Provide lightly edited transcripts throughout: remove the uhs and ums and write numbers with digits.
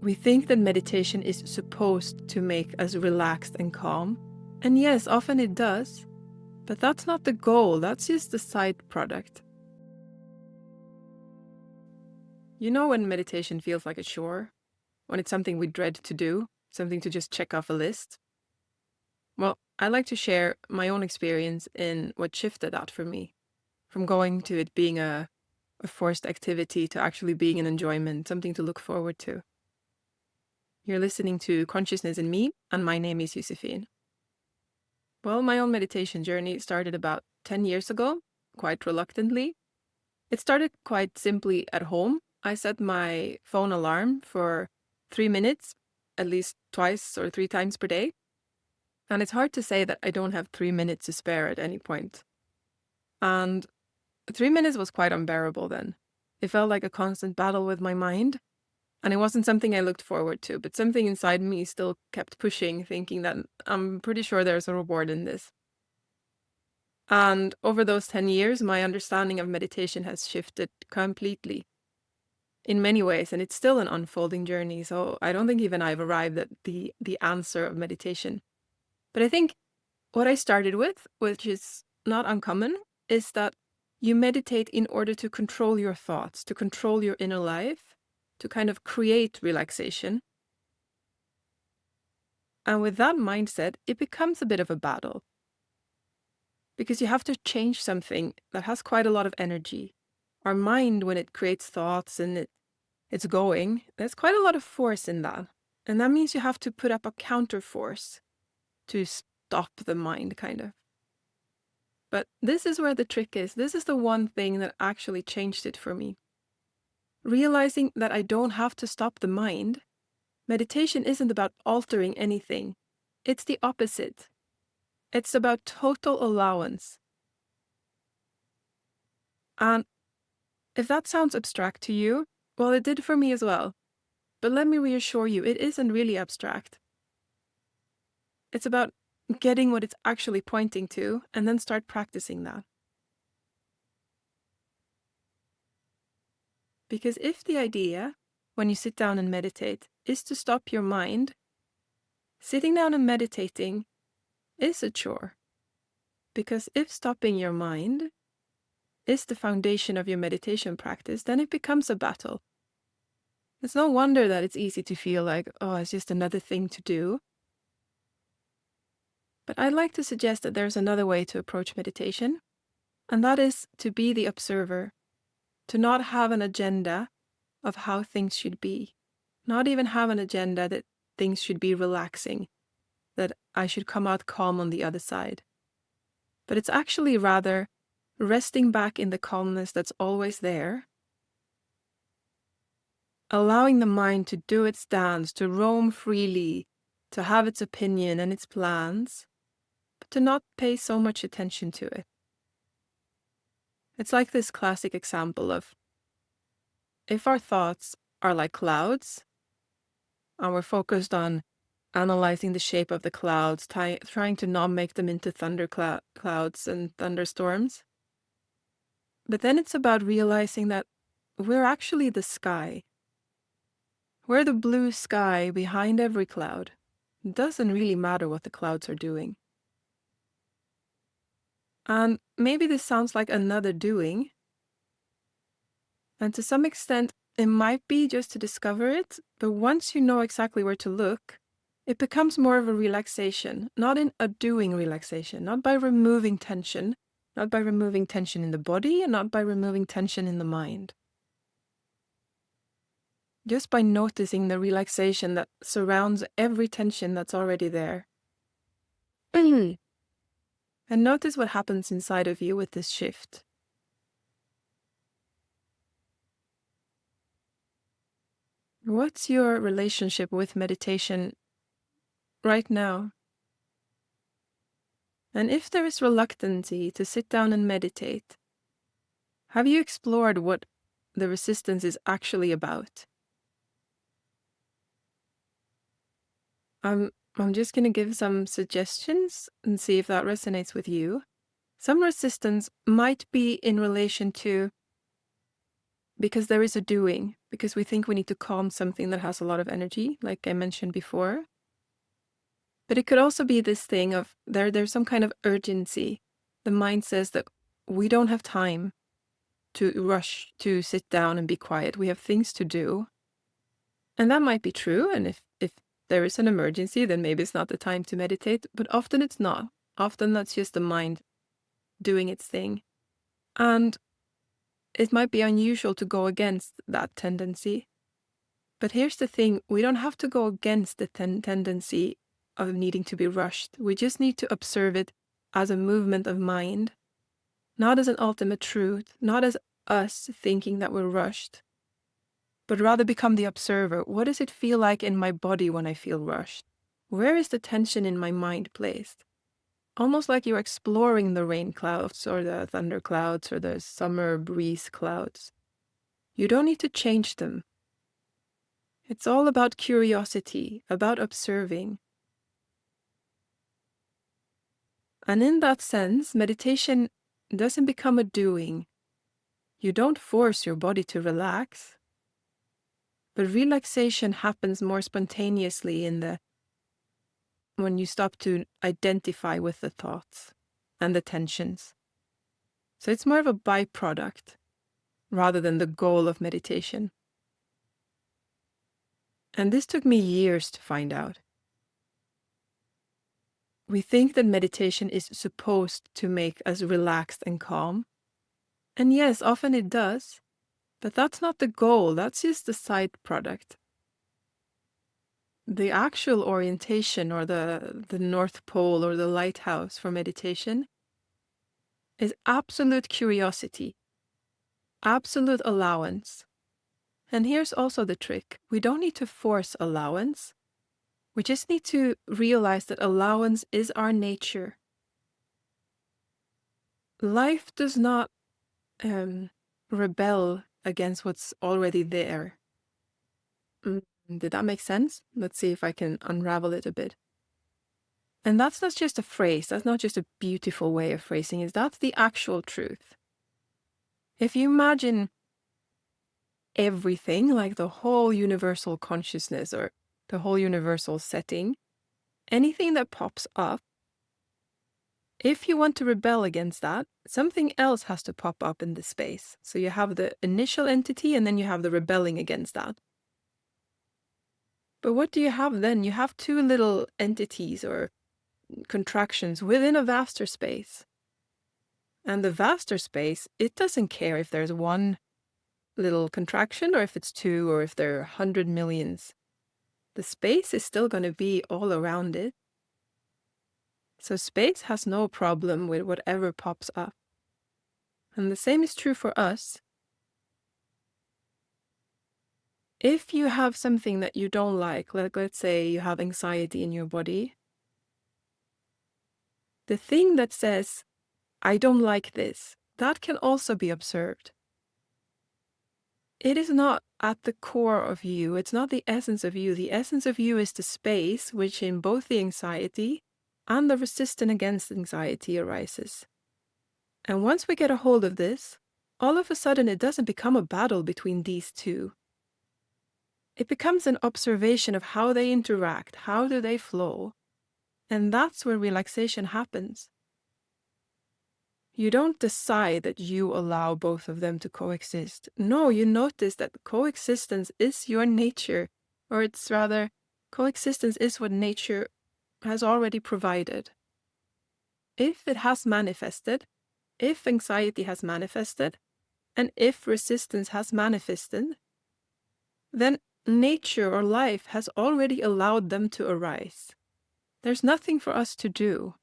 We think that meditation is supposed to make us relaxed and calm. And yes, often it does. But that's not the goal, that's just the side product. You know when meditation feels like a chore? When it's something we dread to do, something to just check off a list? Well, I like to share my own experience in what shifted that for me. From going to it being a forced activity to actually being an enjoyment, something to look forward to. You're listening to Consciousness in Me, and my name is Josefin. Well, my own meditation journey started about 10 years ago, quite reluctantly. It started quite simply at home. I set my phone alarm for 3 minutes, at least twice or 3 times per day. And it's hard to say that I don't have 3 minutes to spare at any point. And 3 minutes was quite unbearable then. It felt like a constant battle with my mind. And it wasn't something I looked forward to, but something inside me still kept pushing, thinking that I'm pretty sure there's a reward in this. And over those 10 years, my understanding of meditation has shifted completely in many ways, and it's still an unfolding journey. So I don't think even I've arrived at the answer of meditation. But I think what I started with, which is not uncommon, is that you meditate in order to control your thoughts, to control your inner life, to kind of create relaxation. And with that mindset, it becomes a bit of a battle. Because you have to change something that has quite a lot of energy. Our mind, when it creates thoughts and it's going, there's quite a lot of force in that. And that means you have to put up a counter force to stop the mind, kind of. But this is where the trick is. This is the one thing that actually changed it for me. Realizing that I don't have to stop the mind. Meditation isn't about altering anything. It's the opposite. It's about total allowance. And if that sounds abstract to you, well, it did for me as well. But let me reassure you, it isn't really abstract. It's about getting what it's actually pointing to and then start practicing that. Because if the idea, when you sit down and meditate, is to stop your mind, sitting down and meditating is a chore. Because if stopping your mind is the foundation of your meditation practice, then it becomes a battle. It's no wonder that it's easy to feel like, oh, it's just another thing to do. But I'd like to suggest that there's another way to approach meditation, and that is to be the observer, to not have an agenda of how things should be, not even have an agenda that things should be relaxing, that I should come out calm on the other side. But it's actually rather resting back in the calmness that's always there, allowing the mind to do its dance, to roam freely, to have its opinion and its plans, but to not pay so much attention to it. It's like this classic example of if our thoughts are like clouds, and we're focused on analyzing the shape of the clouds, trying to not make them into clouds and thunderstorms. But then it's about realizing that we're actually the sky. We're the blue sky behind every cloud. It doesn't really matter what the clouds are doing. And maybe this sounds like another doing. And to some extent, it might be just to discover it, but once you know exactly where to look, it becomes more of a relaxation, not in a doing relaxation, not by removing tension, not by removing tension in the body, and not by removing tension in the mind. Just by noticing the relaxation that surrounds every tension that's already there. And notice what happens inside of you with this shift. What's your relationship with meditation right now? And if there is reluctancy to sit down and meditate, have you explored what the resistance is actually about? I'm just going to give some suggestions and see if that resonates with you. Some resistance might be in relation to because there is a doing, because we think we need to calm something that has a lot of energy, like I mentioned before. But it could also be this thing of there's some kind of urgency. The mind says that we don't have time to rush to sit down and be quiet. We have things to do. And that might be true. And if there is an emergency, then maybe it's not the time to meditate. But often it's not. Often that's just the mind doing its thing. And it might be unusual to go against that tendency. But here's the thing, we don't have to go against the tendency of needing to be rushed. We just need to observe it as a movement of mind, not as an ultimate truth, not as us thinking that we're rushed, but rather become the observer. What does it feel like in my body when I feel rushed? Where is the tension in my mind placed? Almost like you're exploring the rain clouds or the thunder clouds or the summer breeze clouds. You don't need to change them. It's all about curiosity, about observing. And in that sense, meditation doesn't become a doing. You don't force your body to relax. But relaxation happens more spontaneously when you stop to identify with the thoughts and the tensions. So it's more of a byproduct rather than the goal of meditation. And this took me years to find out. We think that meditation is supposed to make us relaxed and calm. And yes, often it does, but that's not the goal, that's just the side product. The actual orientation or the North Pole or the lighthouse for meditation is absolute curiosity, absolute allowance. And here's also the trick. We don't need to force allowance. We just need to realize that allowance is our nature. Life does not rebel against what's already there. Did that make sense? Let's see if I can unravel it a bit. And that's not just a phrase. That's not just a beautiful way of phrasing it. That's the actual truth. If you imagine everything, like the whole universal consciousness or the whole universal setting, anything that pops up, if you want to rebel against that, something else has to pop up in the space. So you have the initial entity and then you have the rebelling against that. But what do you have then? You have two little entities or contractions within a vaster space. And the vaster space, it doesn't care if there's one little contraction or if it's two or if there are 100 millions. The space is still going to be all around it. So space has no problem with whatever pops up. And the same is true for us. If you have something that you don't like let's say you have anxiety in your body, the thing that says, I don't like this, that can also be observed. It is not at the core of you. It's not the essence of you. The essence of you is the space which in both the anxiety and the resistance against anxiety arises. And once we get a hold of this, all of a sudden it doesn't become a battle between these two. It becomes an observation of how they interact, how do they flow. And that's where relaxation happens. You don't decide that you allow both of them to coexist. No, you notice that coexistence is your nature, or it's rather, coexistence is what nature has already provided. If it has manifested, if anxiety has manifested, and if resistance has manifested, then nature or life has already allowed them to arise. There's nothing for us to do.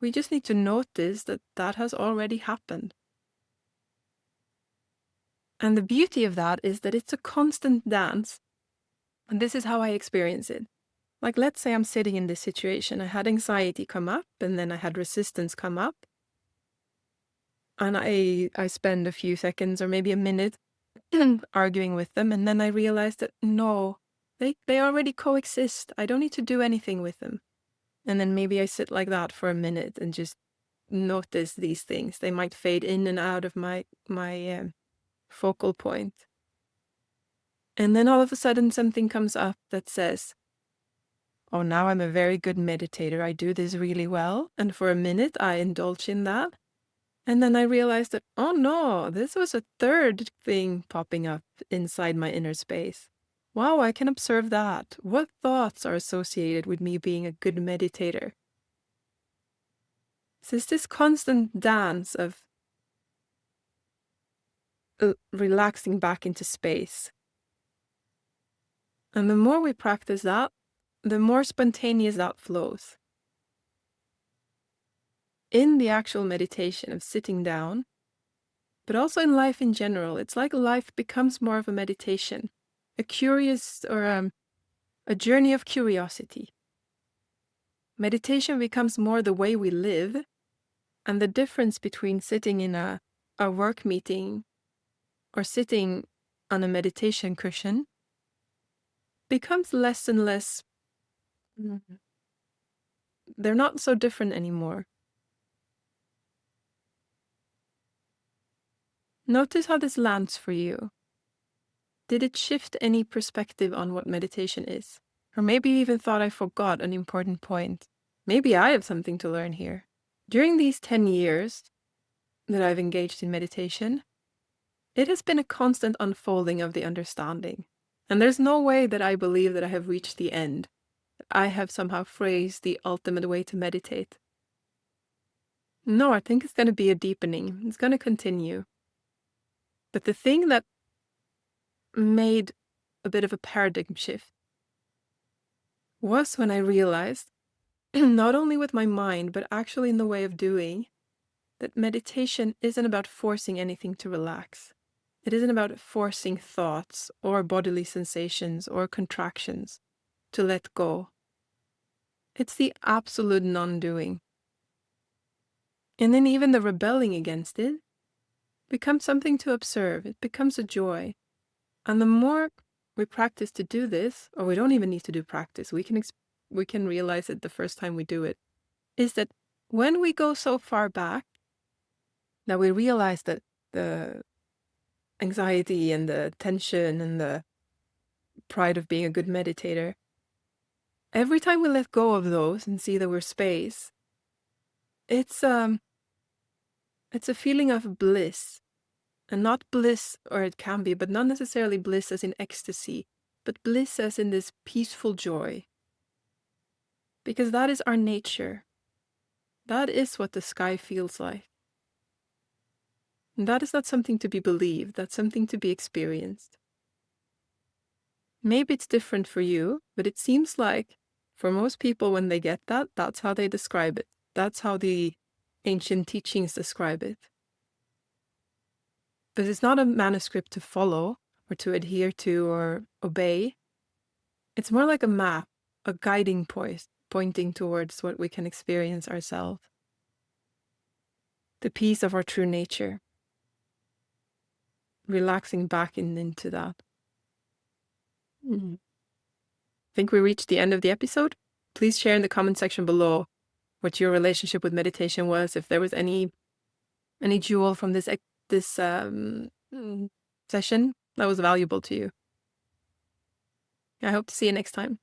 We just need to notice that that has already happened. And the beauty of that is that it's a constant dance. And this is how I experience it. Like, let's say I'm sitting in this situation. I had anxiety come up, and then I had resistance come up. And I spend a few seconds or maybe a minute arguing with them. And then I realized that no, they already coexist. I don't need to do anything with them. And then maybe I sit like that for a minute and just notice these things. They might fade in and out of my focal point. And then all of a sudden something comes up that says, oh, now I'm a very good meditator. I do this really well. And for a minute, I indulge in that. And then I realized that, oh no, this was a third thing popping up inside my inner space. Wow, I can observe that. What thoughts are associated with me being a good meditator? So it's this constant dance of relaxing back into space. And the more we practice that, the more spontaneous that flows. In the actual meditation of sitting down, but also in life in general, it's like life becomes more of a meditation, a curious or a journey of curiosity. Meditation becomes more the way we live, and the difference between sitting in a work meeting or sitting on a meditation cushion becomes less and less. They're not so different anymore. Notice how this lands for you. Did it shift any perspective on what meditation is? Or maybe you even thought I forgot an important point. Maybe I have something to learn here. During these 10 years that I've engaged in meditation, it has been a constant unfolding of the understanding. And there's no way that I believe that I have reached the end, that I have somehow phrased the ultimate way to meditate. No, I think it's going to be a deepening. It's going to continue. But the thing that made a bit of a paradigm shift was when I realized, not only with my mind, but actually in the way of doing, that meditation isn't about forcing anything to relax. It isn't about forcing thoughts or bodily sensations or contractions to let go. It's the absolute non-doing. And then even the rebelling against it becomes something to observe. It becomes a joy. And the more we practice to do this, or we don't even need to do practice, we can realize it the first time we do it, is that when we go so far back that we realize that the anxiety and the tension and the pride of being a good meditator, every time we let go of those and see that we're space, it's a feeling of bliss. And not bliss, or it can be, but not necessarily bliss as in ecstasy, but bliss as in this peaceful joy. Because that is our nature. That is what the sky feels like. And that is not something to be believed, that's something to be experienced. Maybe it's different for you, but it seems like for most people when they get that, that's how they describe it. That's how the ancient teachings describe it. But it's not a manuscript to follow or to adhere to or obey. It's more like a map, a guiding point, pointing towards what we can experience ourselves. The peace of our true nature. Relaxing back into that. I think we reached the end of the episode. Please share in the comment section below what your relationship with meditation was, if there was any jewel from this session that was valuable to you. I hope to see you next time.